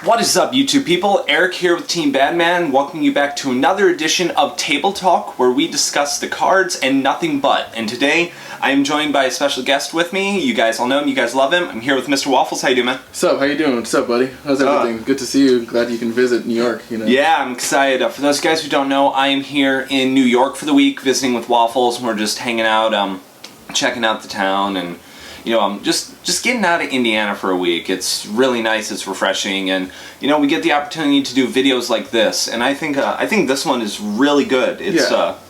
What is up, YouTube people? Eric here with Team Badman, welcoming you back to another edition of Table Talk, where we discuss the cards and nothing but. And today, I am joined by a special guest with me. You guys all know him, you guys love him. I'm here with Mr. Waffles. How you doing, man? What's up? How you doing? What's up, buddy? How's everything? Good to see you. Glad you can visit New York. Yeah, I'm excited. For those guys who don't know, I am here in New York for the week, visiting with Waffles. We're just hanging out, checking out the town, and just getting out of Indiana for a week. It's really nice, it's refreshing, and we get the opportunity to do videos like this, and I think this one is really good.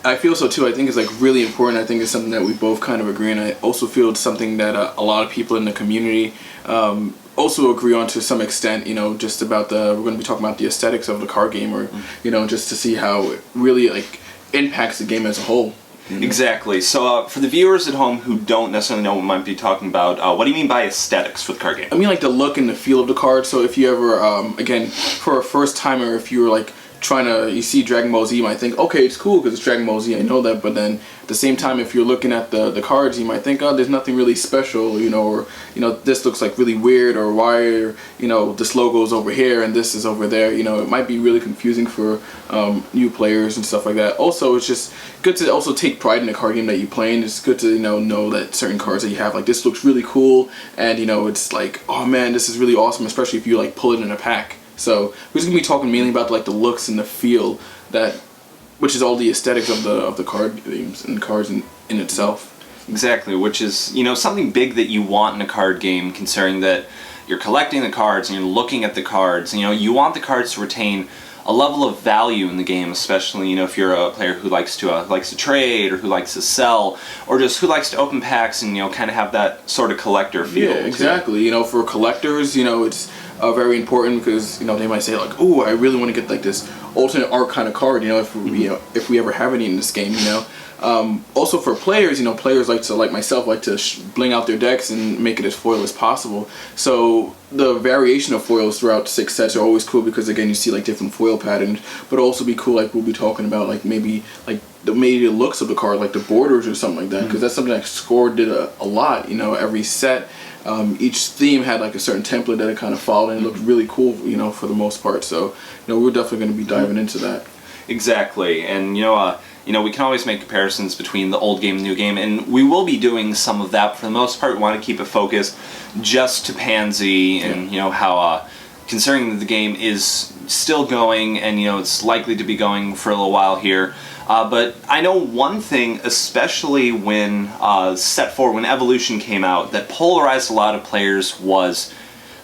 I feel so too. I think it's like really important. I think it's something that we both kind of agree on. I also feel it's something that a lot of people in the community also agree on to some extent, just about we're going to be talking about the aesthetics of the card game, or just to see how it really like impacts the game as a whole. Exactly. So for the viewers at home who don't necessarily know what we might be talking about, what do you mean by aesthetics with the card game? I mean like the look and the feel of the card. So if you ever, again, for a first timer, if you were like you see Dragon Ball Z, you might think, okay, it's cool because it's Dragon Ball Z, I know that, but then at the same time, if you're looking at the cards, you might think, oh, there's nothing really special, or this looks like really weird, or why, this logo's over here and this is over there. It might be really confusing for new players and stuff like that. Also, it's just good to also take pride in the card game that you play, and it's good to know that certain cards that you have, like, this looks really cool, and it's like, oh man, this is really awesome, especially if you like pull it in a pack. So we're just gonna be talking mainly about like the looks and the feel, which is all the aesthetics of the card games and cards in itself. Exactly, which is something big that you want in a card game, considering that you're collecting the cards and you're looking at the cards. You want the cards to retain a level of value in the game, especially if you're a player who likes to trade, or who likes to sell, or just who likes to open packs and kind of have that sort of collector feel. Yeah, exactly. For collectors, it's very important because they might say like, "Oh, I really want to get like this alternate art kind of card." If we ever have any in this game, Also for players, players like myself like to bling out their decks and make it as foil as possible. So the variation of foils throughout 6 sets are always cool because again you see like different foil patterns, but also be cool like we'll be talking about like maybe like the looks of the card, like the borders or something like that, because that's something that Score did a lot. Every set. Each theme had like a certain template that it kind of followed, and it looked really cool, for the most part. So, we're definitely going to be diving into that. Exactly, and we can always make comparisons between the old game and the new game, and we will be doing some of that. For the most part, we want to keep it focused just to Pansy, and how considering that the game is still going, and it's likely to be going for a little while here. But I know one thing, especially when Set 4, when Evolution came out, that polarized a lot of players was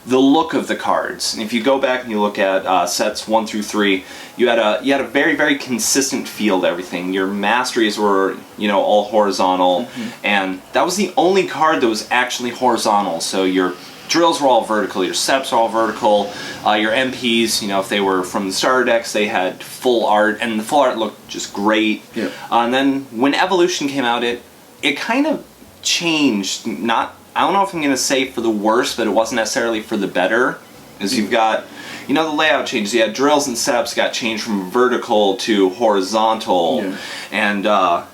the look of the cards. And if you go back and you look at sets 1 through 3, you had a very, very consistent feel to everything. Your masteries were, all horizontal, and that was the only card that was actually horizontal. So your drills were all vertical, your setups were all vertical, your MPs, if they were from the starter decks, they had full art, and the full art looked just great. Yeah. And then when Evolution came out, it kind of changed, I don't know if I'm going to say for the worse, but it wasn't necessarily for the better, because you've got, the layout changes. You had drills and setups got changed from vertical to horizontal, and, the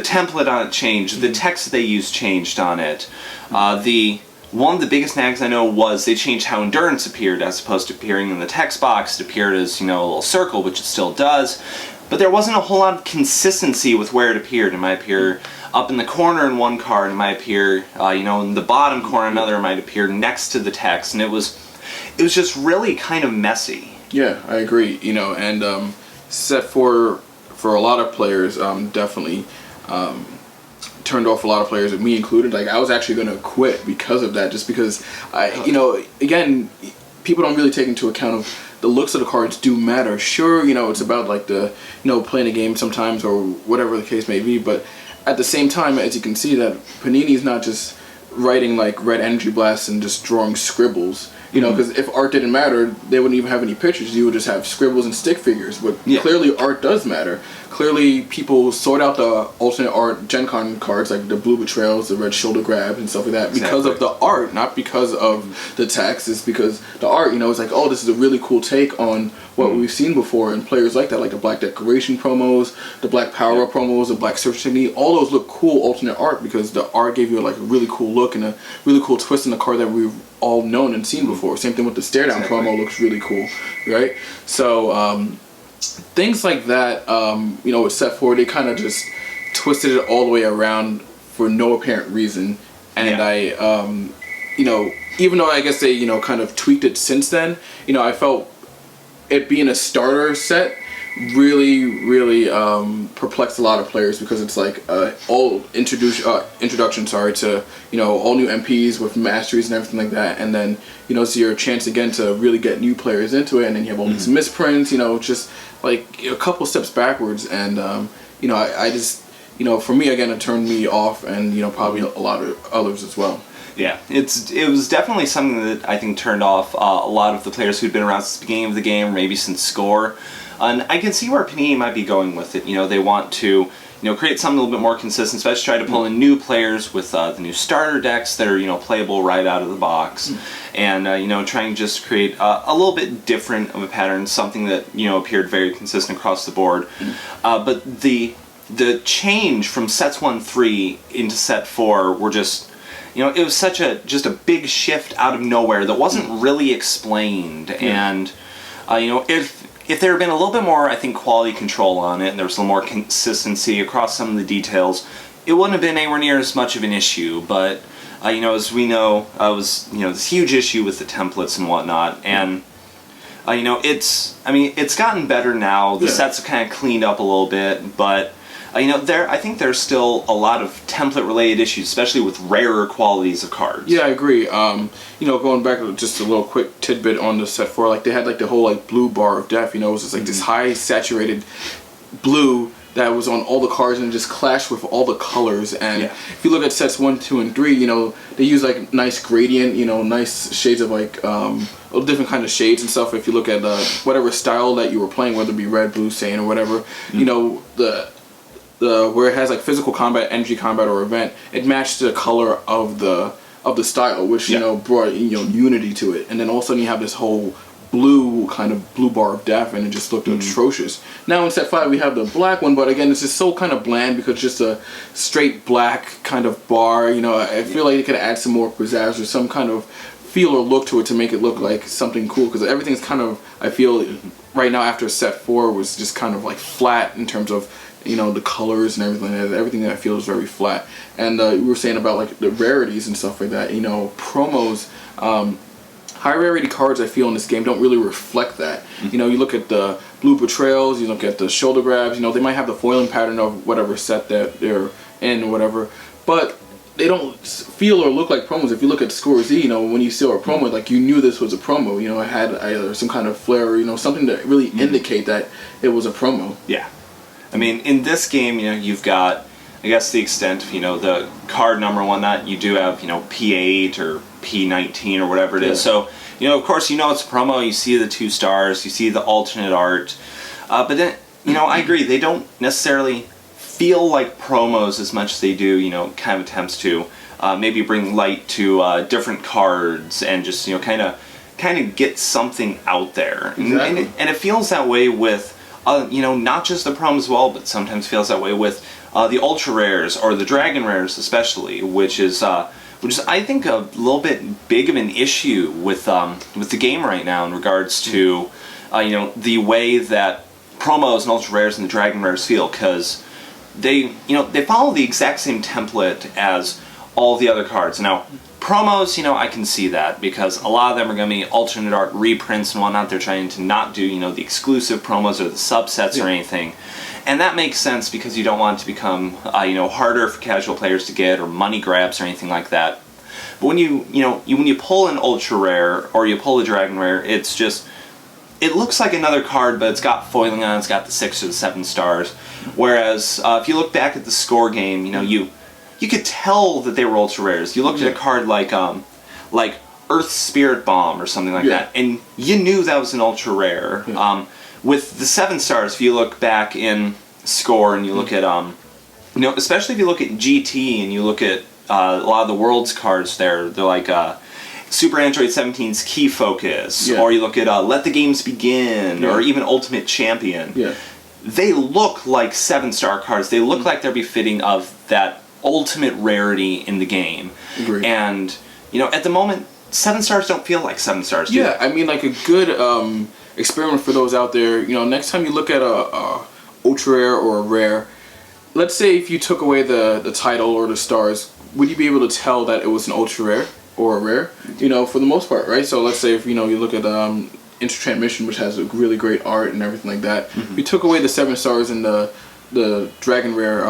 template on it changed, the text that they used changed on it, one of the biggest nags I know was they changed how Endurance appeared. As opposed to appearing in the text box, it appeared as, a little circle, which it still does. But there wasn't a whole lot of consistency with where it appeared. It might appear up in the corner in one card, it might appear, in the bottom corner another, it might appear next to the text, and it was just really kind of messy. Yeah, I agree, and Set 4, for a lot of players, definitely turned off a lot of players, me included. Like, I was actually going to quit because of that, just because again, people don't really take into account of the looks of the cards do matter. Sure, it's about like the playing a game sometimes, or whatever the case may be, but at the same time, as you can see, that Panini is not just writing like red energy blasts and just drawing scribbles. Because if art didn't matter, they wouldn't even have any pictures. You would just have scribbles and stick figures. But clearly art does matter. Clearly people sort out the alternate art Gen Con cards, like the blue betrayals, the red shoulder grabs, and stuff like that, because of the art, not because of the text. It's because the art, it's like, oh, this is a really cool take on what we've seen before. And players like that, like the Black Decoration promos, the Black Power Up promos, the Black Search Technique, all those look cool alternate art because the art gave you like a really cool look and a really cool twist in the card that we all known and seen before. Same thing with the stare down promo, looks really cool, right? So things like that, with set 4, they kind of just twisted it all the way around for no apparent reason. And I, even though I guess they, kind of tweaked it since then, I felt it being a starter set really perplexed a lot of players, because it's like all introduction to all new MPs with masteries and everything like that, and then it's your chance again to really get new players into it, and then you have all these misprints, just like a couple steps backwards, and I just for me again it turned me off, and probably a lot of others as well. Yeah, it was definitely something that I think turned off a lot of the players who'd been around since the beginning of the game, or maybe since Score. And I can see where Panini might be going with it. They want to, create something a little bit more consistent, especially try to pull in new players with the new starter decks that are, playable right out of the box. And, trying to just create a little bit different of a pattern, something that, appeared very consistent across the board. But the change from sets 1-3 into set 4 were just, it was such just a big shift out of nowhere that wasn't really explained. And, if there had been a little bit more, I think, quality control on it, and there was a little more consistency across some of the details, it wouldn't have been anywhere near as much of an issue. But, as we know, it was, this huge issue with the templates and whatnot, and, it's gotten better now. The sets have kind of cleaned up a little bit, but, I think there's still a lot of template-related issues, especially with rarer qualities of cards. Yeah, I agree. Going back to just a little quick tidbit on the set 4, like they had like the whole like blue bar of death. It was just like this high saturated blue that was on all the cards, and it just clashed with all the colors. And if you look at sets 1, 2, and 3, they use like nice gradient, nice shades of like different kind of shades and stuff. If you look at whatever style that you were playing, whether it be red, blue, sand, or whatever, the where it has like physical combat, energy combat, or event, it matched the color of the style, which brought unity to it. And then all of a sudden you have this whole blue bar of death, and it just looked atrocious. Now in set 5 we have the black one, but again it's just so kind of bland, because it's just a straight black kind of bar. I feel like they could add some more pizzazz or some kind of feel or look to it to make it look like something cool, because everything's kind of, I feel right now after set 4 was just kind of like flat in terms of the colors and everything. Everything that I feel is very flat. And we were saying about like the rarities and stuff like that. Promos, high rarity cards I feel in this game don't really reflect that. You look at the blue betrayals, you look at the shoulder grabs. They might have the foiling pattern of whatever set that they're in or whatever, but they don't feel or look like promos. If you look at Score Z, when you saw a promo, like you knew this was a promo. It had either some kind of flair, or something to really indicate that it was a promo. Yeah. I mean, in this game, you've got, I guess, the extent of, the card number and whatnot. You do have, P8 or P19 or whatever it is. So, of course, it's a promo. You see the 2 stars. You see the alternate art. But then, I agree. They don't necessarily feel like promos as much as they do, kind of attempts to maybe bring light to different cards and just, kind of get something out there. Exactly. And it feels that way with... not just the promos as well, but sometimes feels that way with the ultra rares or the dragon rares, especially, which is I think a little bit big of an issue with the game right now in regards to the way that promos and ultra rares and the dragon rares feel, because they follow the exact same template as all the other cards. Now, promos, I can see that, because a lot of them are going to be alternate art reprints and whatnot. They're trying to not do, the exclusive promos or the subsets or anything. And that makes sense, because you don't want it to become, harder for casual players to get, or money grabs or anything like that. But when when you pull an ultra rare or you pull a dragon rare, it's just, it looks like another card, but it's got foiling on it, it's got the 6 or the 7 stars. Whereas, if you look back at the Score game, you could tell that they were ultra rares. You looked at a card like Earth Spirit Bomb or something like that, and you knew that was an ultra rare. With the 7 stars, if you look back in Score and you look at especially if you look at GT and you look at a lot of the World's cards, they're like Super Android 17's Key Focus, or you look at Let the Games Begin, or even Ultimate Champion. They look like 7-star cards. They look like they're befitting of that ultimate rarity in the game. Agreed. And at the moment, 7 stars don't feel like 7 stars. Yeah, I mean, like a good experiment for those out there. You know, next time you look at a ultra rare or a rare, let's say if you took away the title or the stars, would you be able to tell that it was an ultra rare or a rare? You know, for the most part, right? So let's say if you look at Intertransmission, which has a really great art and everything like that. If you took away the 7 stars and the Dragon Rare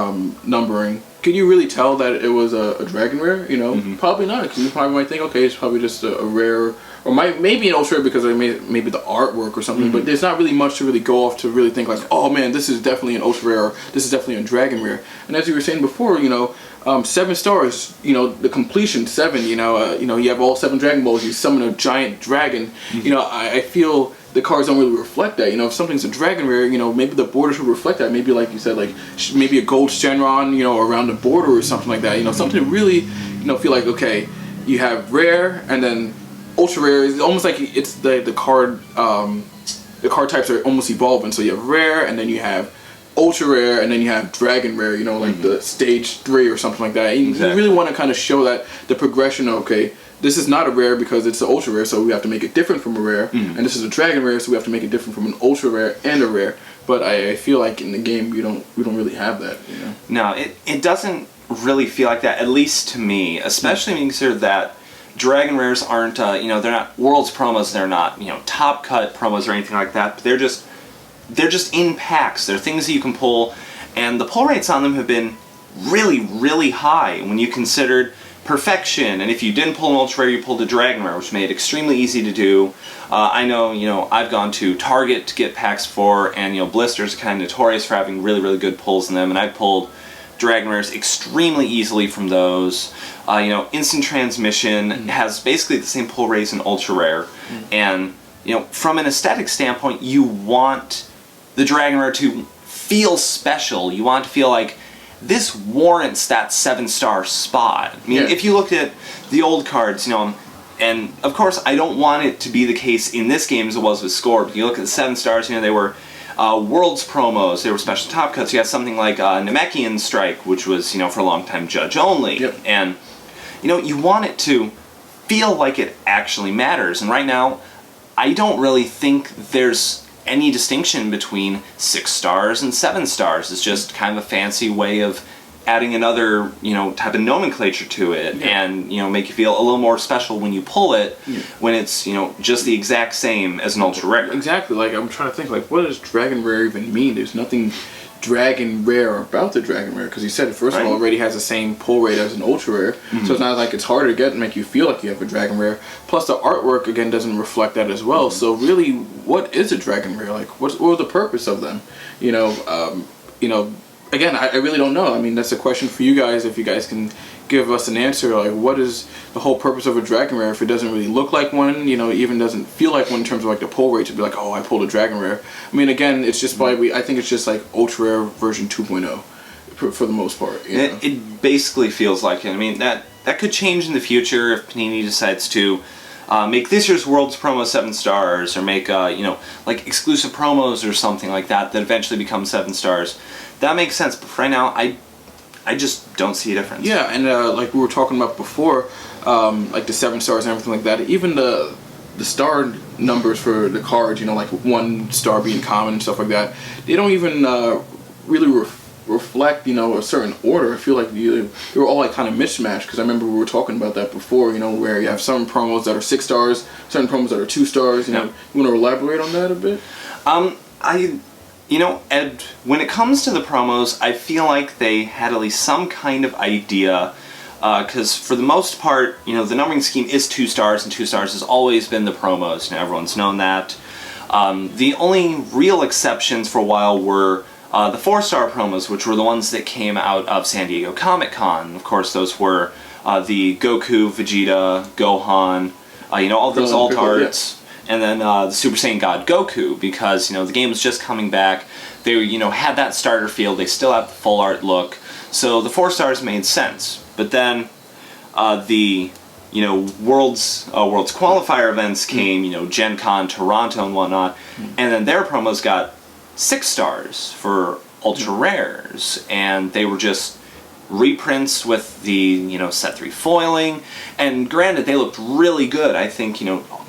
numbering, could you really tell that it was a Dragon Rare? You know, probably not, because you probably might think, okay, it's probably just a rare, or maybe an ultra rare because maybe the artwork or something. But there's not really much to really go off to really think like, oh man, this is definitely an ultra rare, or this is definitely a Dragon Rare. And as you were saying before, 7 stars, the completion 7. You have all 7 Dragon Balls. You summon a giant dragon. I feel the cards don't really reflect that. If something's a Dragon Rare, maybe the border should reflect that. Maybe like you said, like maybe a gold Shenron, around the border or something like that. Something to really, feel like, okay, you have rare and then ultra rare. It's almost like it's the card types are almost evolving. So you have rare and then you have ultra rare and then you have Dragon Rare. Like the stage 3 or something like that. You really want to kind of show that the progression. Okay, this is not a rare because it's an ultra rare, so we have to make it different from a rare. And this is a Dragon Rare, so we have to make it different from an ultra rare and a rare. But I feel like in the game we don't really have that. No, it doesn't really feel like that, at least to me, especially when you consider that Dragon Rares aren't they're not Worlds promos, they're not top cut promos or anything like that, but they're just in packs. They're things that you can pull, and the pull rates on them have been really, really high when you considered perfection. And if you didn't pull an ultra rare, you pulled a Dragon Rare, which made it extremely easy to do. I know, I've gone to Target to get packs for, and Blister's kind of notorious for having really, really good pulls in them, and I pulled Dragon Rares extremely easily from those. Instant Transmission has basically the same pull rates in ultra rare, and from an aesthetic standpoint, you want the Dragon Rare to feel special. You want to feel like this warrants that 7-star spot. I mean, if you looked at the old cards, and of course I don't want it to be the case in this game as it was with Score, but you look at the 7 stars, they were Worlds promos, they were special top cuts. You had something like Namekian Strike, which was, for a long time Judge only. And, you want it to feel like it actually matters. And right now, I don't really think there's any distinction between 6 stars and 7 stars. It's just kind of a fancy way of adding another, type of nomenclature to it, and, make you feel a little more special when you pull it, when it's, just the exact same as an ultra rare. Exactly. Like, I'm trying to think, like, what does Dragon Rare even mean? There's nothing Dragon Rare about the Dragon Rare, because you said, first of all, already has the same pull rate as an ultra rare, so it's not like it's harder to get and make you feel like you have a Dragon Rare. Plus, the artwork, again, doesn't reflect that as well. So really, what is a Dragon Rare? Like, what was the purpose of them? Again, I really don't know. I mean, that's a question for you guys. If you guys can give us an answer, like, what is the whole purpose of a Dragon Rare if it doesn't really look like one, even doesn't feel like one in terms of like the pull rate to be like, oh, I pulled a Dragon Rare. I mean, again, it's just probably, I think it's just like ultra rare version 2.0 for the most part. It basically feels like it. I mean, that could change in the future if Panini decides to make this year's Worlds promo 7 stars, or make like exclusive promos or something like that eventually become 7 stars. That makes sense, but for right now, I just don't see a difference. Yeah, and like we were talking about before, like the 7 stars and everything like that, even the star numbers for the cards, like 1 star being common and stuff like that, they don't even really reflect, a certain order. I feel like they were all like kind of mismatched, because I remember we were talking about that before, where you have some promos that are 6 stars, certain promos that are 2 stars, You want to elaborate on that a bit? Ed, when it comes to the promos, I feel like they had at least some kind of idea, because for the most part, the numbering scheme is 2 stars, and 2 stars has always been the promos. Everyone's known that. The only real exceptions for a while were the 4-star promos, which were the ones that came out of San Diego Comic-Con. Of course, those were the Goku, Vegeta, Gohan, all those alt arts. And then the Super Saiyan God Goku, because, the game was just coming back. They, had that starter field. They still have the full art look. So the 4 stars made sense. But then the, Worlds qualifier events came, Gen Con, Toronto, and whatnot. And then their promos got 6 stars for ultra rares. And they were just reprints with the, set 3 foiling, and granted, they looked really good. I think,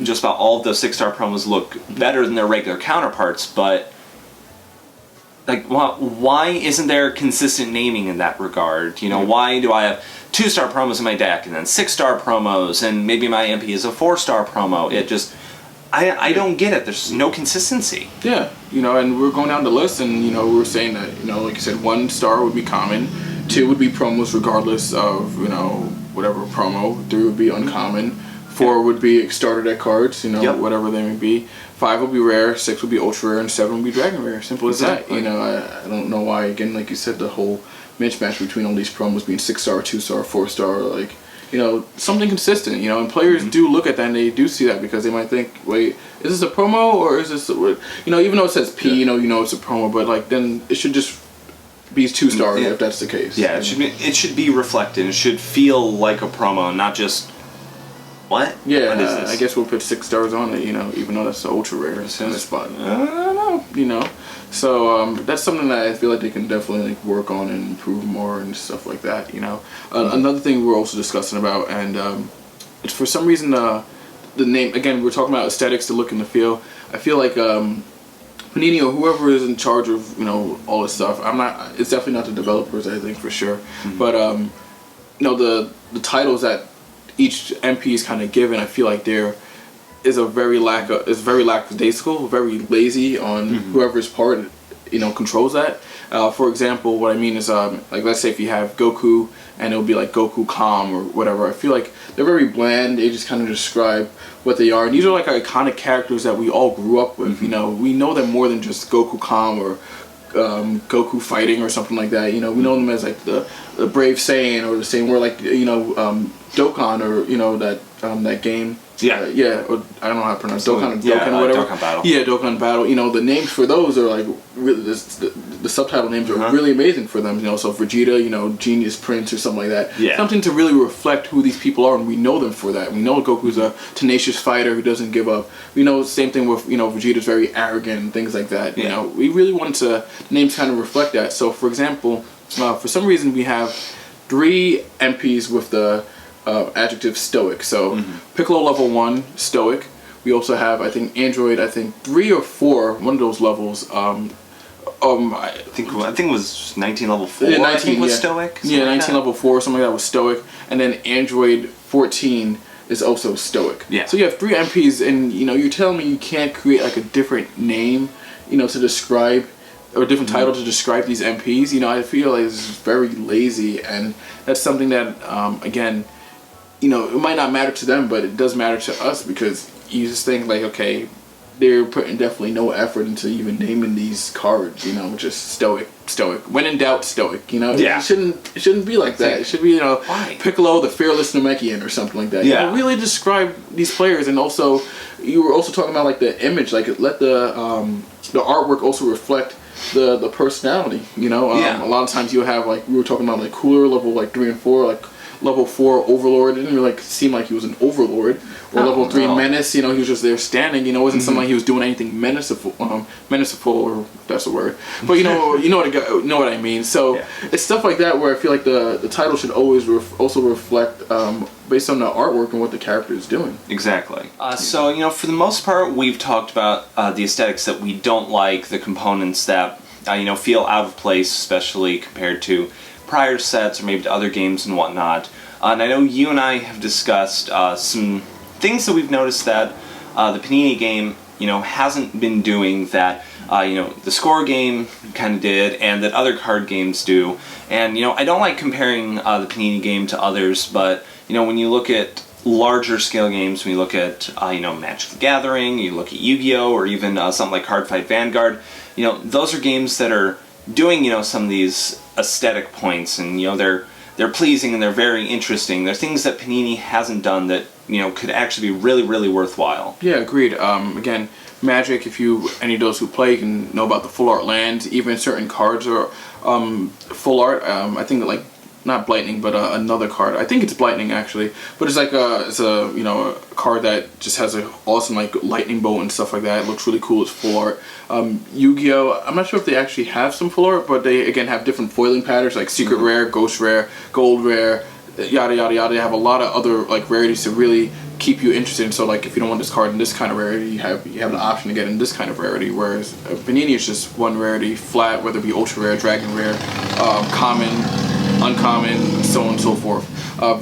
just about all of those 6-star promos look better than their regular counterparts, but like, why isn't there consistent naming in that regard? Why do I have 2-star promos in my deck, and then 6-star promos, and maybe my MP is a 4-star promo? It just, I don't get it. There's no consistency. Yeah, and we're going down the list, and, we were saying that, like you said, 1 star would be common, 2 would be promos regardless of, whatever promo, 3 would be uncommon, 4 would be starter deck cards, whatever they may be, 5 would be rare, 6 would be ultra rare, and 7 would be dragon rare. Simple as that. I don't know why, again, like you said, the whole mismatch between all these promos being 6-star, 2-star, 4-star, like, something consistent, and players do look at that and they do see that because they might think, wait, is this a promo or is this, even though it says P, it's a promo, but like then it should just be 2-star if that's the case. Yeah, it should be reflected. It should feel like a promo, not just what? Yeah, what is this? I guess we'll put 6 stars on it, even though that's the ultra rare in this spot. I don't know, So that's something that I feel like they can definitely work on and improve more and stuff like that. Another thing we're also discussing about, and it's for some reason the name. Again, we're talking about aesthetics, the look and the feel. I feel like Panini or whoever is in charge of all this stuff. It's definitely not the developers, I think, for sure. But the titles that each MP is kind of given, I feel like there is very lackadaisical, very lazy on whoever's part controls that. For example, what I mean is like, let's say if you have Goku and it'll be like Goku Calm or whatever, I feel like they're very bland. They just kind of describe what they are, and these are like iconic characters that we all grew up with. We know them more than just Goku Calm or Goku fighting or something like that. We know them as like the brave Saiyan or the same word, like Dokkan or that game. Yeah. Or I don't know how to pronounce Dokkan or whatever. Dokkan Battle. Yeah, Dokkan Battle. The names for those are like really the subtitle names are really amazing for them. So Vegeta, Genius Prince or something like that. Yeah. Something to really reflect who these people are, and we know them for that. We know Goku's a tenacious fighter who doesn't give up. We know the same thing with Vegeta's very arrogant and things like that. We really want names kind of reflect that. So for example, for some reason we have 3 MPs with the adjective stoic. So Piccolo level 1, stoic. We also have, I think, Android, 3 or 4, one of those levels. I think it was 19 level 4. Yeah, 19 I think was stoic. Yeah, 19 level 4, something like that was stoic. And then Android 14 is also stoic. Yeah. So you have 3 MPs, and you're telling me you can't create like a different name, to describe, or a different title to describe these MPs. I feel like it's very lazy, and that's something that again, it might not matter to them, but it does matter to us because you just think like, okay, they're putting definitely no effort into even naming these cards, just stoic. When in doubt, stoic. Yeah. It shouldn't be like that. It should be, why? Piccolo, the fearless Namekian or something like that. Yeah. Really describe these players, and also you were also talking about like the image, like let the artwork also reflect the personality. A lot of times you'll have, like we were talking about, like Cooler level like 3 and 4, like level 4 Overlord didn't really seem like he was an Overlord, or level 3 Menace. He was just there standing. It wasn't something like he was doing anything menaceful, or if that's a word. But you know what I mean. So it's stuff like that where I feel like the title should always also reflect based on the artwork and what the character is doing. Exactly. So for the most part, we've talked about the aesthetics that we don't like, the components that feel out of place, especially compared to prior sets or maybe to other games and whatnot. And I know you and I have discussed some things that we've noticed that the Panini game, hasn't been doing that, the score game kind of did, and that other card games do. And, I don't like comparing the Panini game to others, but, when you look at larger scale games, when you look at, Magic the Gathering, you look at Yu-Gi-Oh! Or even something like Cardfight Vanguard, those are games that are doing, some of these aesthetic points, and they're pleasing and they're very interesting. They're things that Panini hasn't done that could actually be really, really worthwhile. Yeah, agreed. Again, Magic, if any of those who play can know about the full art lands. Even certain cards are full art. I think that like not Blightning, but another card. I think it's Blightning actually, but it's like it's a you know a card that just has an awesome like lightning bolt and stuff like that. It looks really cool. It's full art. Yu-Gi-Oh! I'm not sure if they actually have some full art, but they again have different foiling patterns like secret rare, ghost rare, gold rare, yada yada yada. They have a lot of other like rarities to really keep you interested. So like if you don't want this card in this kind of rarity, you have the option to get in this kind of rarity. Whereas Panini is just one rarity flat, whether it be ultra rare, dragon rare, common, uncommon, so on and so forth.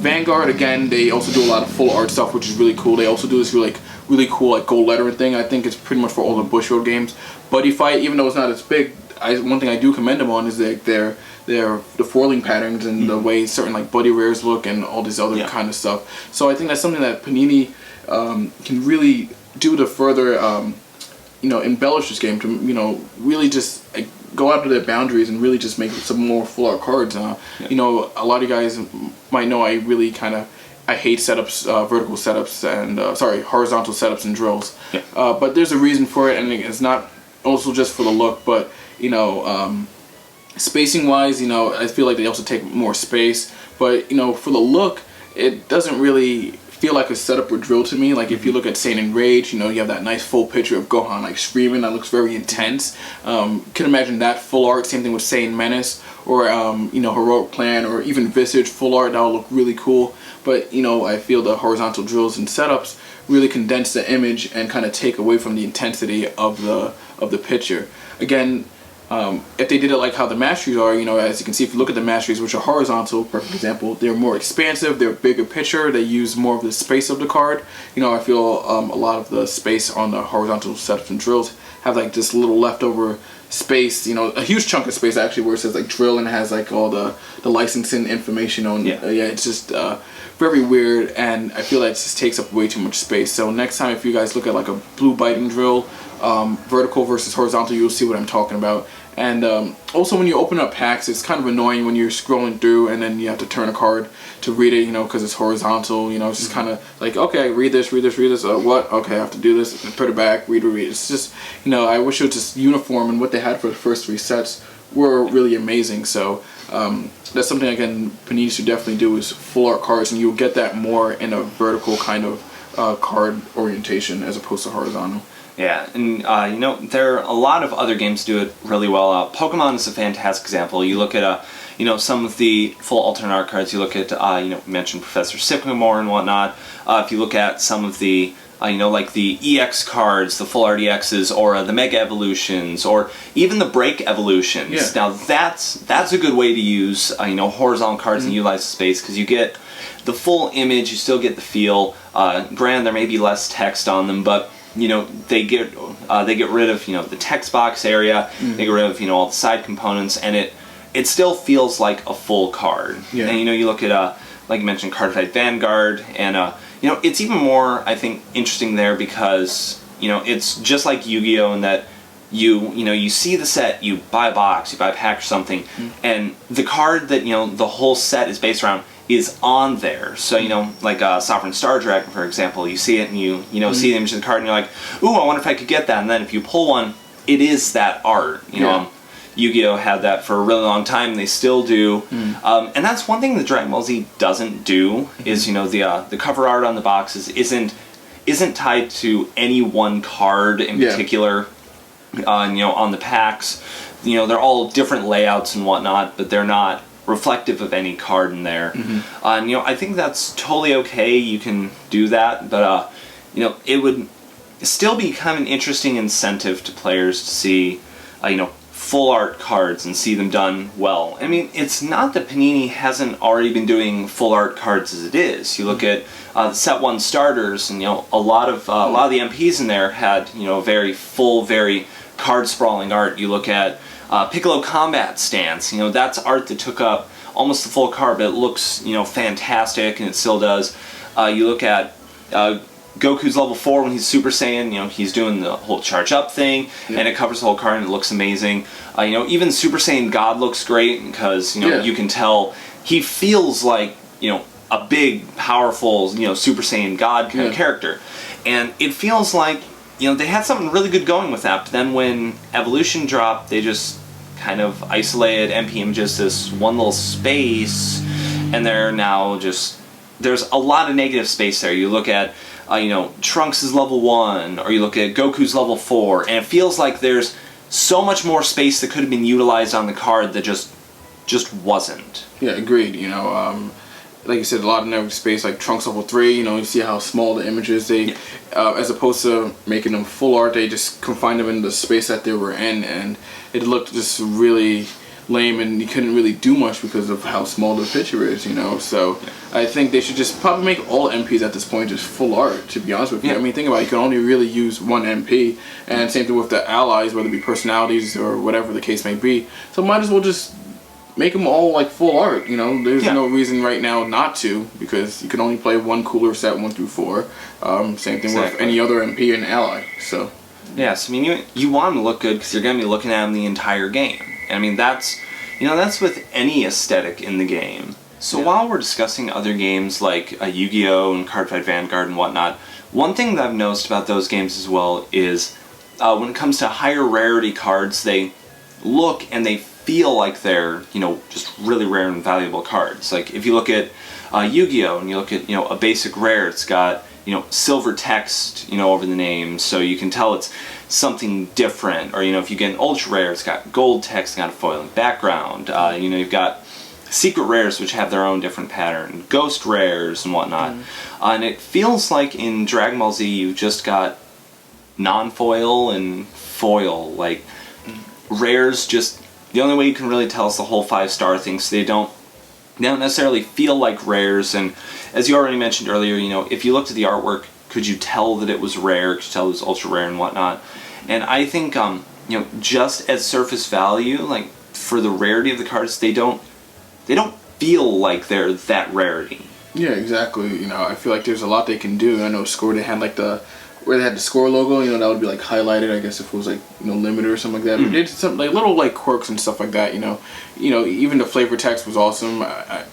Vanguard, again, they also do a lot of full art stuff, which is really cool. They also do this really cool like gold lettering thing. I think it's pretty much for all the Bushiroad games. Buddy Fight, even though it's not as big, one thing I do commend them on is the foiling patterns and the way certain like buddy rares look and all this other kind of stuff. So I think that's something that Panini can really do to further embellish this game, to really just go out to their boundaries and really just make some more full art cards. A lot of you guys might know I hate setups, vertical setups and horizontal setups and drills. But there's a reason for it, and it's not also just for the look, but spacing wise, I feel like they also take more space, but for the look, it doesn't really feel like a setup or drill to me. Like if you look at Saiyan Enraged, you have that nice full picture of Gohan like screaming, that looks very intense. Can imagine that full art. Same thing with Saiyan Menace or Heroic Plan or even Visage full art. That would look really cool. But I feel the horizontal drills and setups really condense the image and kind of take away from the intensity of the picture. Again, if they did it like how the masteries are, as you can see, if you look at the masteries, which are horizontal, perfect example, they're more expansive, they're bigger picture, they use more of the space of the card. I feel a lot of the space on the horizontal setups and drills have like this little leftover space, a huge chunk of space actually, where it says like drill and it has like all the licensing information on. It's just very weird, and I feel like it just takes up way too much space. So next time if you guys look at like a blue biting drill, vertical versus horizontal, you'll see what I'm talking about. And also when you open up packs, it's kind of annoying when you're scrolling through and then you have to turn a card to read it, because it's horizontal. It's just kind of like, okay, read this, what? Okay, I have to do this, and put it back, read. It's just, I wish it was just uniform, and what they had for the first 3 sets were really amazing. So that's something, again, Panini should definitely do, is full art cards, and you'll get that more in a vertical kind of card orientation as opposed to horizontal. Yeah, and there are a lot of other games do it really well. Pokemon is a fantastic example. You look at some of the full alternate art cards. You look at we mentioned Professor Sycamore and whatnot. If you look at some of the like the EX cards, the full art EXs, or the Mega Evolutions, or even the Break Evolutions. Yeah. Now that's a good way to use horizontal cards and utilize the space, because you get the full image. You still get the feel. Granted, there may be less text on them, but they get rid of the text box area. They get rid of all the side components, and it still feels like a full card. Yeah. And you look at like you mentioned, Card Fight Vanguard, and it's even more, I think, interesting there, because it's just like Yu-Gi-Oh! In that you see the set, you buy a box, you buy a pack or something, and the card that the whole set is based around is on there. So like Sovereign Star Dragon, for example, you see it and you see the image of the card and you're like, ooh, I wonder if I could get that. And then if you pull one, it is that art. Yu-Gi-Oh! Had that for a really long time, and they still do. And that's one thing that Dragon Ball Z doesn't do, is the cover art on the boxes isn't tied to any one card in particular. On the packs, they're all different layouts and whatnot, but they're not reflective of any card in there. I think that's totally okay. You can do that, but it would still be kind of an interesting incentive to players to see full art cards and see them done well. I mean, it's not that Panini hasn't already been doing full art cards as it is. You look at the Set 1 starters, and a lot of the MPs in there had very full, very card sprawling art. You look at Piccolo Combat Stance, that's art that took up almost the full card, but it looks fantastic, and it still does. You look at Goku's level 4 when he's Super Saiyan, he's doing the whole charge up thing, and it covers the whole card and it looks amazing. Even Super Saiyan God looks great, because you can tell he feels like a big, powerful Super Saiyan God kind of character, and it feels like they had something really good going with that. But then when Evolution dropped, they just kind of isolated MP images, this one little space, and they're now just, there's a lot of negative space there. You look at, Trunks is level 1, or you look at Goku's level 4, and it feels like there's so much more space that could have been utilized on the card that just wasn't. Yeah, agreed. Like you said, a lot of negative space, like Trunks level 3, you see how small the images, as opposed to making them full art, they just confined them in the space that they were in, and it looked just really lame, and you couldn't really do much because of how small the picture is, so I think they should just probably make all MPs at this point just full art, to be honest with you. I mean, think about it, you can only really use one MP, and same thing with the allies, whether it be personalities or whatever the case may be, so might as well just make them all like full art, there's no reason right now not to, because you can only play one cooler set 1 through 4, same thing with any other MP and ally, so. Yes, I mean, you want them to look good because you're going to be looking at them the entire game. I mean, that's with any aesthetic in the game. So while we're discussing other games like Yu-Gi-Oh! And Cardfight Vanguard and whatnot, one thing that I've noticed about those games as well is when it comes to higher rarity cards, they look and they feel like they're, just really rare and valuable cards. Like if you look at Yu-Gi-Oh! And you look at, a basic rare, it's got, silver text, over the name, so you can tell it's something different. Or, if you get an ultra rare, it's got gold text, got a foiling background. You've got secret rares which have their own different pattern, ghost rares and whatnot. And it feels like in Dragon Ball Z you just got non-foil and foil. Like rares, just the only way you can really tell is the whole 5-star thing, so they don't necessarily feel like rares. And as you already mentioned earlier, if you looked at the artwork, could you tell that it was rare? Could you tell it was ultra rare and whatnot? And I think, just as surface value, like for the rarity of the cards, they don't feel like they're that rarity. Yeah, exactly. I feel like there's a lot they can do. I know Score, they had like where they had the Score logo, that would be like highlighted, I guess, if it was like, limited or something like that. But they did some like little like quirks and stuff like that, even the flavor text was awesome.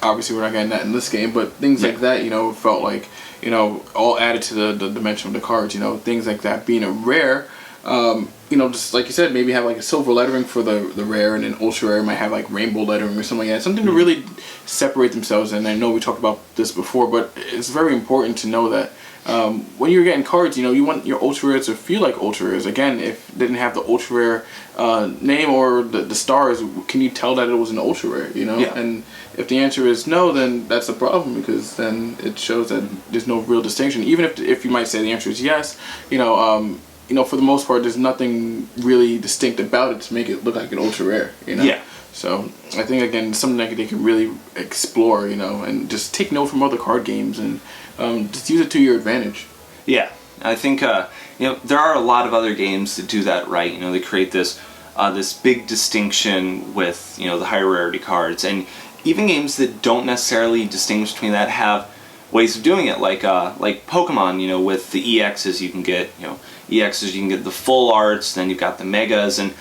Obviously we're not getting that in this game, but things like that, felt like, all added to the dimension of the cards, things like that. Being a rare, just like you said, maybe have like a silver lettering for the rare, and then ultra rare might have like rainbow lettering or something like that. Something to really separate themselves. And I know we talked about this before, but it's very important to know that when you're getting cards, you want your ultra rares to feel like ultra rares. Again, if it didn't have the ultra rare name or the stars, can you tell that it was an ultra rare? And if the answer is no, then that's a problem, because then it shows that there's no real distinction. Even if you might say the answer is yes, for the most part, there's nothing really distinct about it to make it look like an ultra rare. Yeah. So I think, again, something that they can really explore, and just take note from other card games and just use it to your advantage. Yeah, I think there are a lot of other games that do that right. They create this big distinction with the higher rarity cards, and even games that don't necessarily distinguish between that have ways of doing it, like Pokemon. With the EXs you can get the full arts, then you've got the megas, and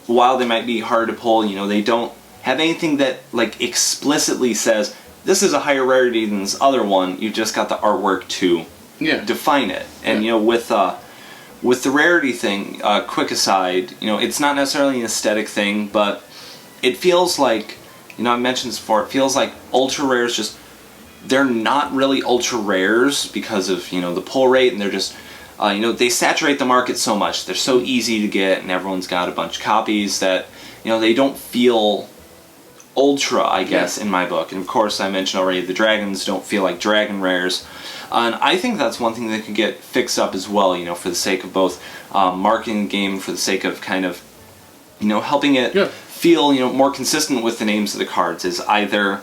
while they might be hard to pull, they don't have anything that like explicitly says this is a higher rarity than this other one. You just got the artwork to define it. And with the rarity thing, quick aside, it's not necessarily an aesthetic thing, but it feels like, I mentioned this before, it feels like ultra rares just, they're not really ultra rares because of the pull rate, and they're just they saturate the market so much. They're so easy to get, and everyone's got a bunch of copies that they don't feel ultra, I guess, in my book. And of course, I mentioned already, the dragons don't feel like dragon rares. And I think that's one thing that could get fixed up as well, for the sake of both marketing the game, for the sake of kind of, helping it feel, more consistent with the names of the cards, is either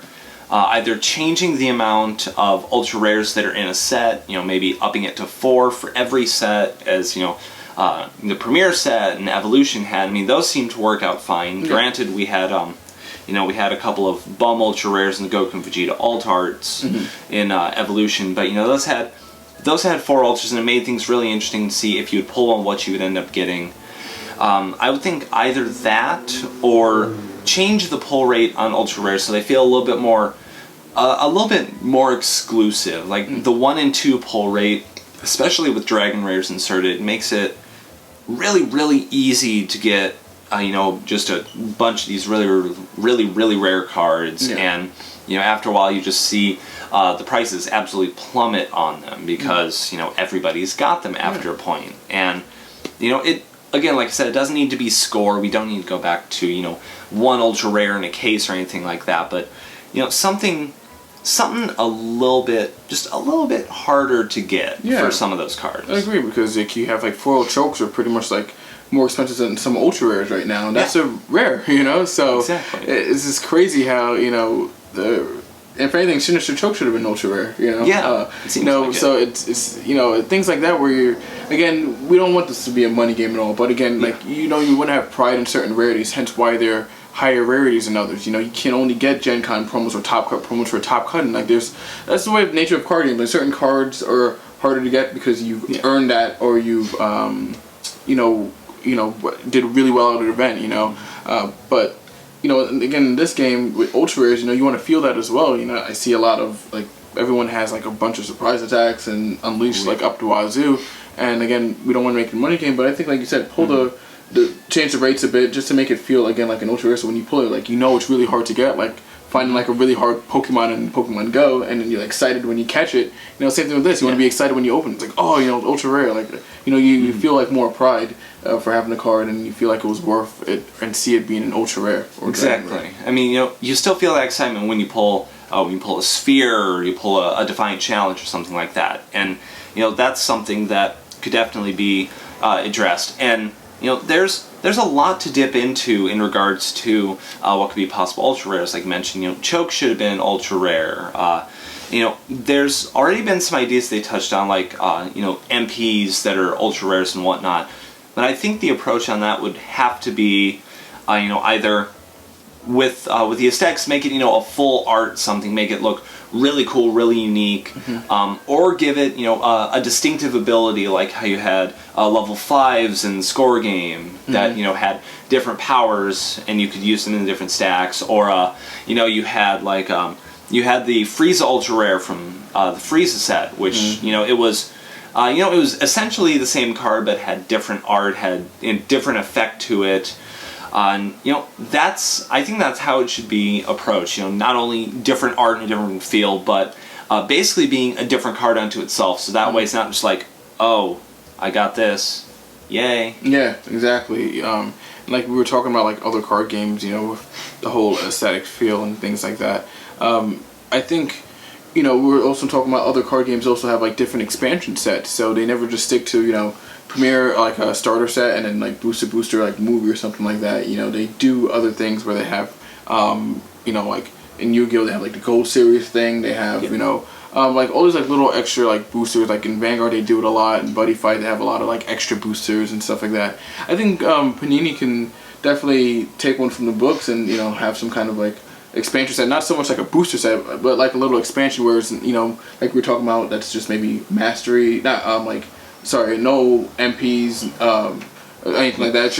changing the amount of ultra rares that are in a set, maybe upping it to 4 for every set, as, the Premier set and Evolution had. I mean, those seem to work out fine. Yeah. Granted, we had a couple of bum ultra rares in the Goku and Vegeta alt arts in Evolution, but those had 4 ultras, and it made things really interesting to see if you would pull on what you would end up getting. I would think either that or change the pull rate on ultra rares so they feel a little bit more exclusive. Like the 1 and 2 pull rate, especially with dragon rares inserted, makes it really, really easy to get just a bunch of these really rare cards, and after a while you just see the prices absolutely plummet on them because everybody's got them after a point, and it again, like I said, it doesn't need to be score. We don't need to go back to one ultra rare in a case or anything like that, but something a little bit harder to get for some of those cards. I agree, because you have like foil chokes are pretty much like more expensive than some ultra rares right now, and that's a rare, so exactly. It's just crazy how if anything, Sinister Choke should have been ultra rare, so it's things like that where again, we don't want this to be a money game at all, but again, like you want to have pride in certain rarities, hence why they're higher rarities than others. You can only get Gen Con promos or Top Cut promos for Top Cut, and like that's the way of nature of card games. Like certain cards are harder to get because you've earned that, or you've did really well at an event, but again, in this game with ultra rares, you want to feel that as well. I see a lot of like everyone has like a bunch of surprise attacks and unleash like up to wazoo, and again, we don't want to make a money game, but I think like you said, pull the change the rates a bit just to make it feel again like an ultra rare. So when you pull it, like it's really hard to get, like finding like a really hard Pokemon in Pokemon Go, and then you're excited when you catch it. Same thing with this. You want to be excited when you open. It's like, oh, ultra rare. Like you feel like more pride for having the card, and you feel like it was worth it, and see it being an ultra rare. Or exactly. I mean, you still feel that excitement when you pull a sphere, or you pull a Defiant Challenge or something like that, and that's something that could definitely be addressed. And there's a lot to dip into in regards to what could be possible ultra rares. Like you mentioned, Choke should have been ultra rare. There's already been some ideas they touched on, like MPs that are ultra rares and whatnot. But I think the approach on that would have to be, either with the aesthetics, make it a full art something, make it look really cool, really unique, or give it a distinctive ability, like how you had level 5s in Score Game that had different powers and you could use them in different stacks, or you had like you had the Frieza ultra rare from the Frieza set, which it was essentially the same card but had different art, had a different effect to it. And I think that's how it should be approached. Not only different art and a different feel, but basically being a different card unto itself. So that way, it's not just like, oh, I got this, yay. Yeah, exactly. Like we were talking about, like other card games, with the whole aesthetic feel and things like that. I think, we were also talking about other card games also have like different expansion sets, so they never just stick to Premier like a starter set and then like booster like movie or something like that. They do other things where they have like in Yu-Gi-Oh they have like the Gold Series thing. They have like all these like little extra like boosters. Like in Vanguard they do it a lot. In Buddy Fight they have a lot of like extra boosters and stuff like that. I think Panini can definitely take one from the books and have some kind of like expansion set, not so much like a booster set, but like a little expansion where it's like we were talking about, that's just maybe mastery, not no MPs, anything like that. It's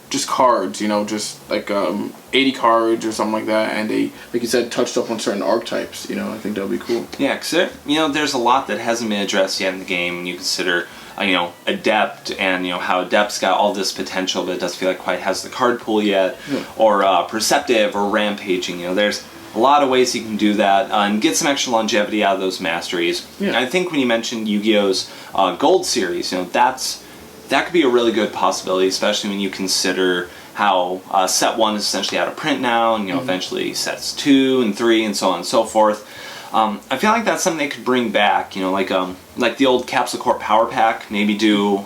just cards, just like 80 cards or something like that, and they, like you said, touched up on certain archetypes. I think that would be cool. Yeah, because there's a lot that hasn't been addressed yet in the game. When you consider Adept, and how Adept's got all this potential, but it doesn't feel like quite has the card pool yet, or Perceptive or Rampaging. There's a lot of ways you can do that and get some extra longevity out of those masteries. Yeah. And I think when you mentioned Yu-Gi-Oh's Gold Series, that could be a really good possibility, especially when you consider how set 1 is essentially out of print now, and eventually sets 2 and 3 and so on and so forth. I feel like that's something they could bring back, like the old Capsule Corp Power Pack. Maybe do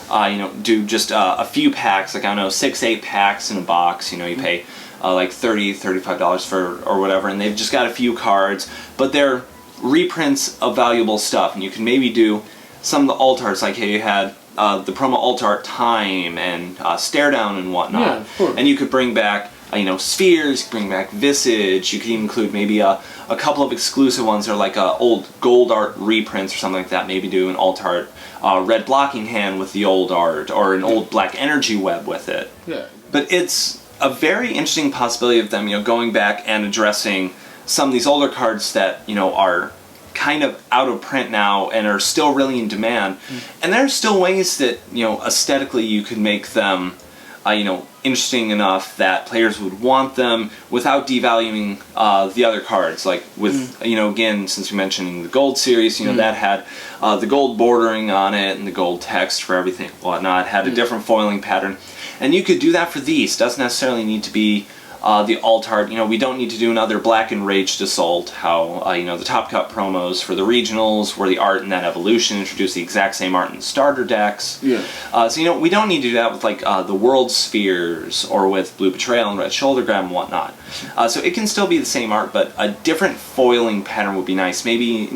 just a few packs, like I don't know, 6-8 packs in a box. You pay like $30-$35 for or whatever, and they've just got a few cards, but they're reprints of valuable stuff, and you can maybe do some of the alt arts, like hey, you had the promo alt art Time and Stare Down and whatnot, and you could bring back spheres, you could bring back Visage, you could even include maybe a couple of exclusive ones that are like old gold art reprints or something like that. Maybe do an alt art red blocking hand with the old art, or an old black energy web with it. Yeah. But it's a very interesting possibility of them going back and addressing some of these older cards that are kind of out of print now and are still really in demand. And there's still ways that aesthetically you could make them interesting enough that players would want them without devaluing the other cards. Like with, again, since you're mentioning the gold series, that had the gold bordering on it and the gold text for everything, whatnot. It had a different foiling pattern. And you could do that for these. Doesn't necessarily need to be the alt art. We don't need to do another Black Enraged Assault, how, the Top Cut promos for the regionals, where the art in that evolution introduced the exact same art in the starter decks. Yeah. So, we don't need to do that with, like, the World Spheres, or with Blue Betrayal and Red Shoulder Grab and whatnot. So it can still be the same art, but a different foiling pattern would be nice. Maybe,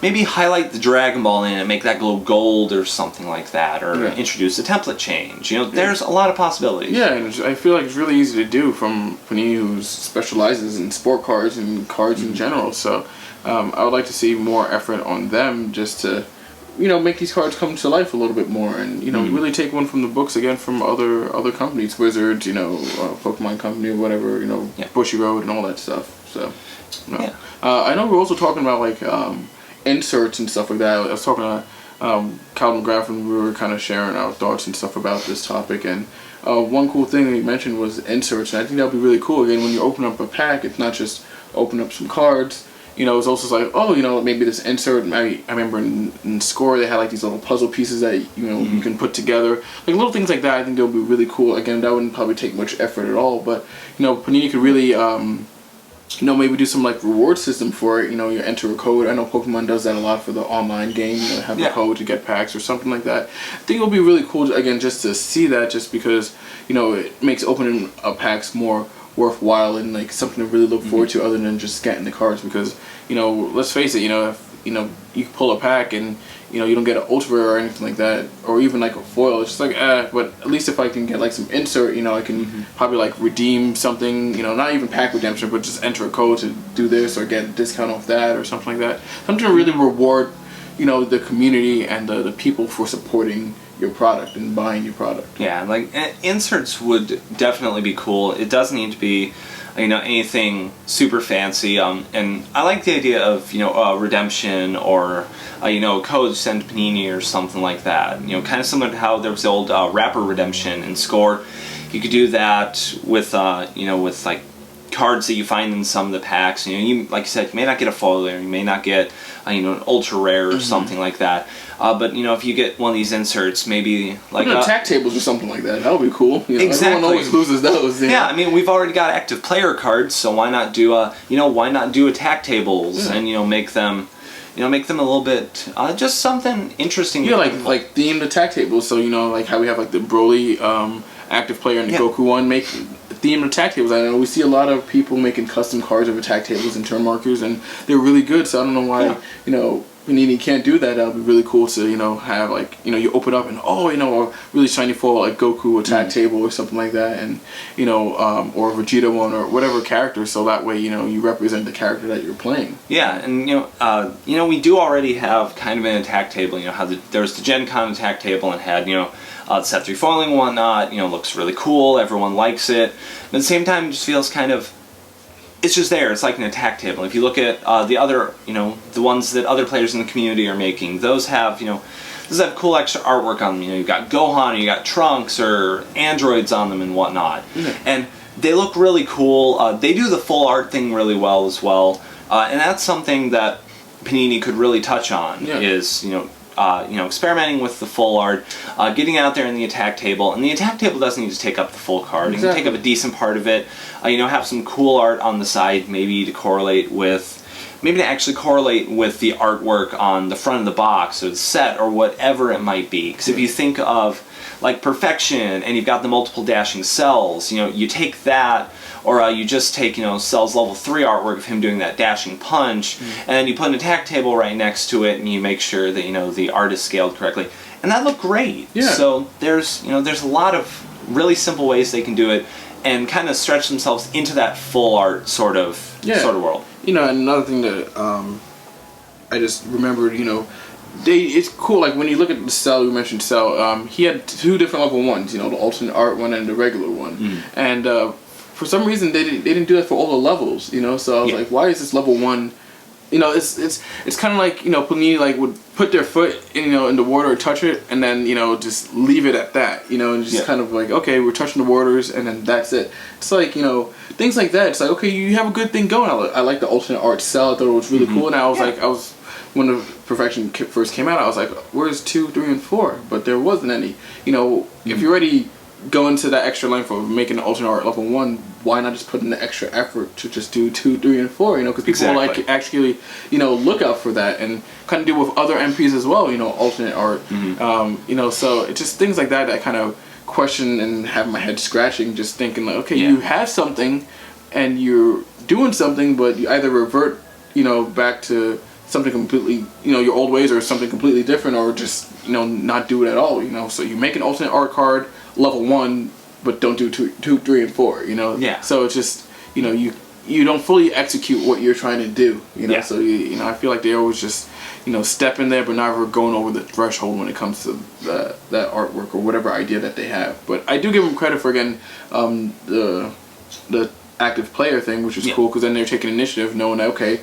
maybe highlight the Dragon Ball in it and make that glow gold or something like that, or introduce a template change. There's a lot of possibilities. Yeah, and I feel like it's really easy to do from Panini, who specializes in sport cards and cards in general. So I would like to see more effort on them just to, make these cards come to life a little bit more, and really take one from the books again from other companies, Wizards, Pokemon Company or whatever, Bushiroad and all that stuff. So, I know we're also talking about like inserts and stuff like that. I was talking to Calvin McGrath, and we were kind of sharing our thoughts and stuff about this topic, and one cool thing that he mentioned was inserts, and I think that would be really cool. Again, when you open up a pack, it's not just open up some cards. It's also like, maybe this insert. I remember in Score they had like these little puzzle pieces that you can put together, like little things like that. I think that would be really cool. Again, that wouldn't probably take much effort at all, but Panini could really maybe do some like reward system for it. You enter a code. I know Pokemon does that a lot for the online game. Have a code to get packs or something like that. I think it would be really cool again just to see that, just because it makes opening packs more worthwhile and like something to really look forward to, other than just getting the cards. Because let's face it, if you pull a pack and you don't get an ultra rare or anything like that, or even like a foil, it's just like but at least if I can get like some insert, I can probably like redeem something, not even pack redemption, but just enter a code to do this or get a discount off that or something like that. Something to really reward the community and the people for supporting your product and buying your product. Yeah, like inserts would definitely be cool. It doesn't need to be anything super fancy, and I like the idea of redemption or code sent Panini or something like that. Kind of similar to how there was the old wrapper redemption in Score. You could do that with with like cards that you find in some of the packs. You like you said, you may not get a foil there, you may not get an ultra rare or something like that. But if you get one of these inserts, maybe like attack tables or something like that, that would be cool. Exactly. Everyone always loses those. Yeah, I mean, we've already got active player cards, so why not do why not do attack tables and make them a little bit just something interesting. Yeah, like themed attack tables. So like how we have like the Broly active player and the Goku one, make themed attack tables. I know we see a lot of people making custom cards of attack tables and turn markers, and they're really good. So I don't know why Panini can't do that. That would be really cool to have like you open up and a really shiny foil like Goku attack table or something like that, and or Vegeta one or whatever character, so that way you represent the character that you're playing. Yeah, and we do already have kind of an attack table. How there's the Gen Con attack table and had set 3 foiling and whatnot. Looks really cool. Everyone likes it. But at the same time, it just feels kind of, it's just there. It's like an attack table. If you look at the other, the ones that other players in the community are making, those have, those have cool extra artwork on them. You've got Gohan, or you got Trunks, or androids on them and whatnot. And they look really cool. They do the full art thing really well as well. And that's something that Panini could really touch on, is, experimenting with the full art, getting out there in the attack table, and the attack table doesn't need to take up the full card. You can take up a decent part of it. Have some cool art on the side, maybe to actually correlate with the artwork on the front of the box or the set or whatever it might be. Because if you think of like Perfection and you've got the multiple dashing cells, you take that. Or you just take, Cell's level 3 artwork of him doing that dashing punch, and then you put an attack table right next to it, and you make sure that, the art is scaled correctly. And that looked great. Yeah. So there's a lot of really simple ways they can do it and kind of stretch themselves into that full art sort of world. And another thing that I just remembered, it's cool, like when you look at the Cell, you mentioned Cell, he had 2 different level 1s, the alternate art one and the regular one. And for some reason, they didn't do that for all the levels, so I was like, why is this level 1 it's kind of like Panini like would put their foot in the water or touch it and then just leave it at that and just kind of like, okay, we're touching the waters and then that's it. It's like things like that. It's like, okay, you have a good thing going. I like the alternate art cell. I thought it was really cool, and I was when the Perfection first came out, I was like, where's 2, 3, and 4? But there wasn't any. If you're already going to that extra length of making an alternate art level 1, why not just put in the extra effort to just do 2, 3, and 4? Because people like actually look out for that and kind of do with other MPs as well. Alternate art. So it's just things like that kind of question and have my head scratching, just thinking like, okay, you have something and you're doing something, but you either revert back to something completely your old ways or something completely different, or just not do it at all. So you make an alternate art card level 1, but don't do 2, 3, and 4. So it's just you don't fully execute what you're trying to do. So I feel like they always just step in there, but never going over the threshold when it comes to that artwork or whatever idea that they have. But I do give them credit for again the active player thing, which is cool, because then they're taking initiative, knowing that okay,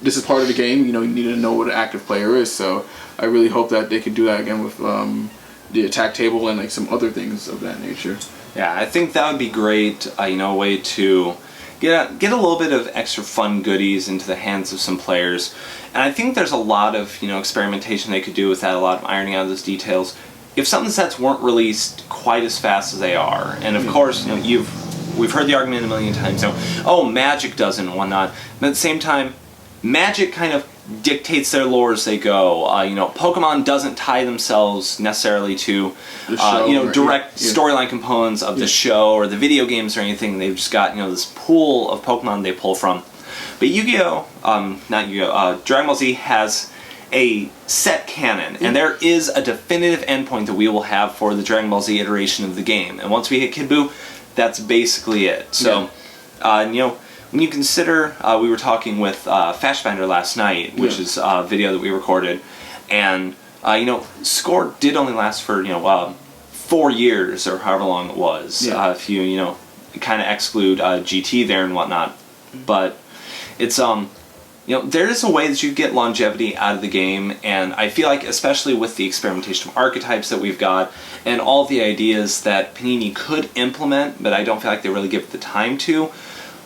this is part of the game. You need to know what an active player is. So I really hope that they can do that again with the attack table and like some other things of that nature. Yeah, I think that would be great. A way to get a little bit of extra fun goodies into the hands of some players. And I think there's a lot of experimentation they could do with that. A lot of ironing out those details. If some of the sets weren't released quite as fast as they are, and of course we've heard the argument a million times. Magic doesn't and whatnot. But at the same time, Magic kind of dictates their lore as they go. Pokemon doesn't tie themselves necessarily to direct storyline components of the show or the video games or anything. They've just got this pool of Pokemon they pull from. But Dragon Ball Z has a set canon, and there is a definitive endpoint that we will have for the Dragon Ball Z iteration of the game. And once we hit Kid Buu, that's basically it. So, when you consider, we were talking with Fashbinder last night, which is a video that we recorded, and Score did only last for 4 years or however long it was. If you kind of exclude GT there and whatnot, but it's there is a way that you get longevity out of the game, and I feel like especially with the experimentation of archetypes that we've got and all the ideas that Panini could implement, but I don't feel like they really give it the time to.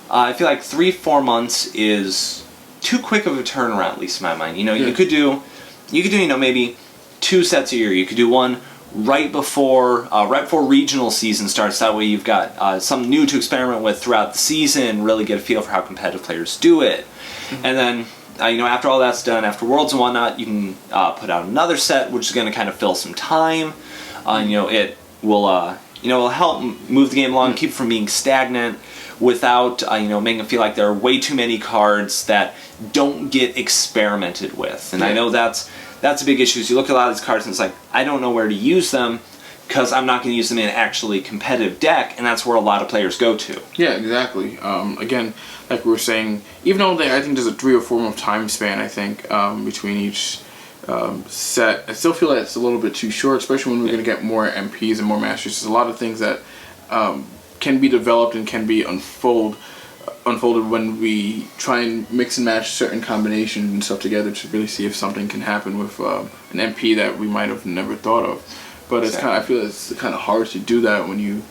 I feel like 3-4 months is too quick of a turnaround, at least in my mind. You could do maybe 2 sets a year. You could do one right before regional season starts. That way you've got something new to experiment with throughout the season, really get a feel for how competitive players do it. And then after all that's done, after Worlds and whatnot, you can put out another set, which is going to kind of fill some time. It will help move the game along, keep it from being stagnant, without making it feel like there are way too many cards that don't get experimented with. And I know that's a big issue. You look at a lot of these cards and it's like, I don't know where to use them because I'm not going to use them in an actually competitive deck, and that's where a lot of players go to. Yeah, exactly. Again, like we were saying, even though I think there's a 3 or 4 month time span, I think, between each set, I still feel like it's a little bit too short, especially when we're going to get more MPs and more Masters. There's a lot of things that can be developed and can be unfolded when we try and mix and match certain combinations and stuff together to really see if something can happen with an MP that we might have never thought of. But it's I feel it's kind of hard to do that when you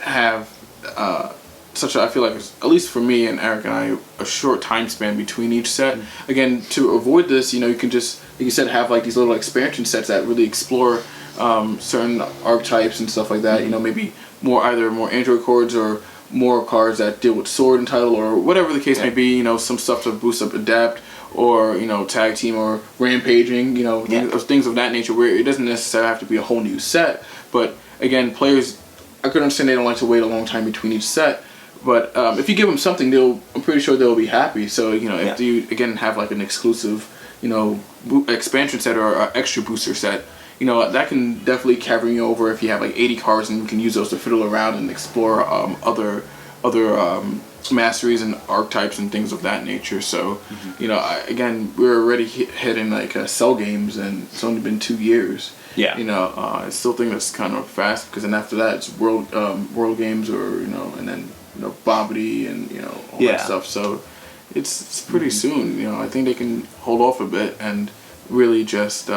have I feel like, at least for me and Eric and I, a short time span between each set. Again, to avoid this, you can just, like you said, have like these little expansion sets that really explore certain archetypes and stuff like that. Maybe either more Android cards or more cards that deal with sword and title or whatever the case may be. Some stuff to boost up Adapt or Tag Team or Rampaging. Things of that nature where it doesn't necessarily have to be a whole new set. But again, players, I could understand they don't like to wait a long time between each set. But if you give them something, I'm pretty sure they'll be happy. So if you again have like an exclusive expansion set or an extra booster set, that can definitely carry you over if you have like 80 cards and you can use those to fiddle around and explore other masteries and archetypes and things of that nature. So again, we're already hitting like cell games, and it's only been 2 years. I still think that's kind of fast, because then after that it's world games or and then Bobbity and all that stuff. So it's pretty soon. You know, I think they can hold off a bit and really just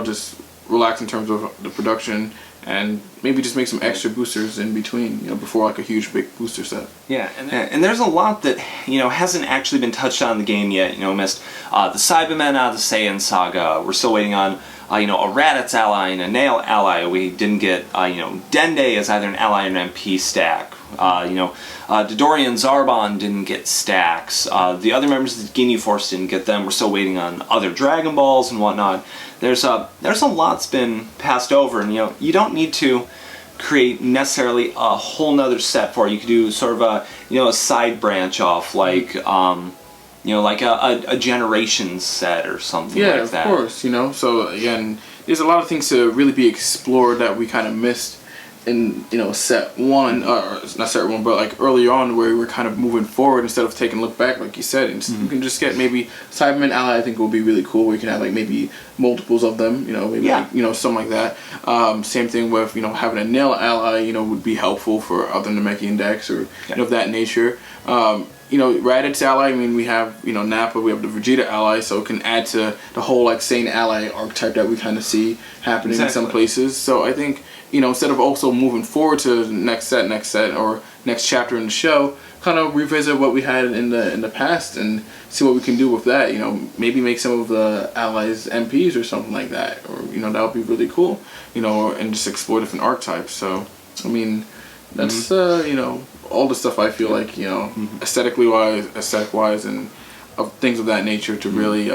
just relax in terms of the production and maybe just make some extra boosters in between, before like a huge big booster set. Yeah, and there's a lot that hasn't actually been touched on in the game yet. Missed the Cybermen out of the Saiyan saga. We're still waiting on a Rareness ally and a Nail ally. We didn't get Dende as either an ally or an MP stack. Dodorian Zarbon didn't get stacks. The other members of the Ginyu Force didn't get them. We're still waiting on other Dragon Balls and whatnot. There's a lot that's been passed over, and you don't need to create necessarily a whole nother set for it. You could do sort of a side branch off, like like a Generations set or something like that. Yeah, of course. So again, there's a lot of things to really be explored that we kind of missed in set one, or not set one, but like early on, where we're kind of moving forward instead of taking a look back, like you said. And you can just get maybe Cyberman ally. I think will be really cool. We can have like maybe multiples of them. Maybe something like that. Same thing with having a Nail ally. Would be helpful for other Namekian decks or of that nature. Raditz ally, I mean, we have, Nappa, we have the Vegeta ally, so it can add to the whole, like, Saiyan ally archetype that we kind of see happening in some places. So I think, instead of also moving forward to the next set, or next chapter in the show, kind of revisit what we had in the past and see what we can do with that. Maybe make some of the allies MPs or something like that, or, that would be really cool, and just explore different archetypes. So, I mean, that's, all the stuff I feel like, aesthetic wise, and things of that nature to really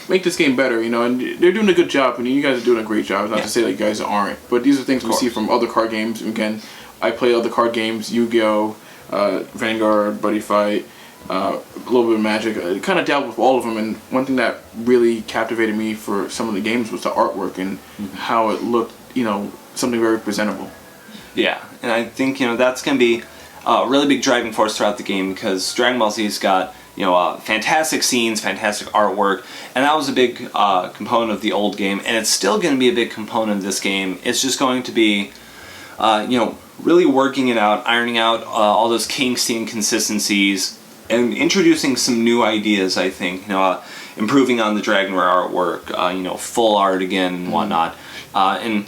make this game better, and they're doing a good job. You guys are doing a great job. Not to say that you guys aren't, but these are things we see from other card games. Again, I play other card games, Yu-Gi-Oh, Vanguard, Buddy Fight, a little bit of Magic. I kind of dealt with all of them, and one thing that really captivated me for some of the games was the artwork and how it looked, something very presentable. Yeah, and I think, that's going to be a really big driving force throughout the game, because Dragon Ball Z's got fantastic scenes, fantastic artwork, and that was a big component of the old game, and it's still going to be a big component of this game. It's just going to be really working it out, ironing out all those kinks and inconsistencies, and introducing some new ideas. I think improving on the Dragonware artwork, full art again and whatnot, and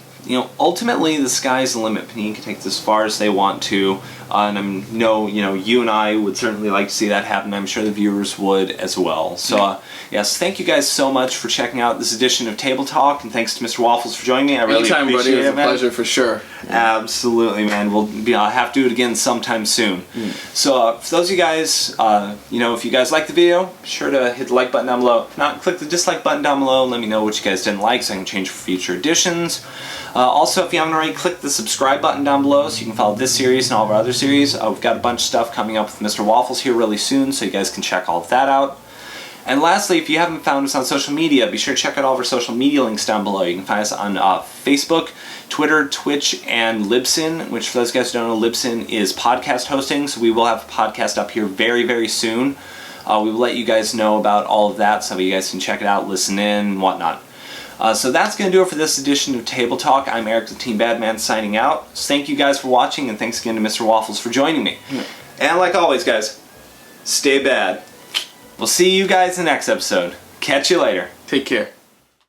ultimately the sky's the limit. Panini can take this as far as they want to, and I know, you and I would certainly like to see that happen. I'm sure the viewers would as well. So, yes, thank you guys so much for checking out this edition of Table Talk, and thanks to Mr. Waffles for joining me. I really appreciate it, buddy. It was a pleasure for sure. Absolutely, man. I'll have to do it again sometime soon. So, for those of you guys, if you guys like the video, be sure to hit the like button down below. If not, click the dislike button down below and let me know what you guys didn't like so I can change for future editions. Also, if you haven't already, click the subscribe button down below so you can follow this series and all of our other series. We've got a bunch of stuff coming up with Mr. Waffles here really soon, so you guys can check all of that out. And lastly, if you haven't found us on social media, be sure to check out all of our social media links down below. You can find us on Facebook, Twitter, Twitch, and Libsyn, which for those guys who don't know, Libsyn is podcast hosting, so we will have a podcast up here very, very soon. We will let you guys know about all of that so you guys can check it out, listen in, and whatnot. So that's going to do it for this edition of Table Talk. I'm Eric the Team Badman signing out. So thank you guys for watching, and thanks again to Mr. Waffles for joining me. And like always, guys, stay bad. We'll see you guys in the next episode. Catch you later. Take care.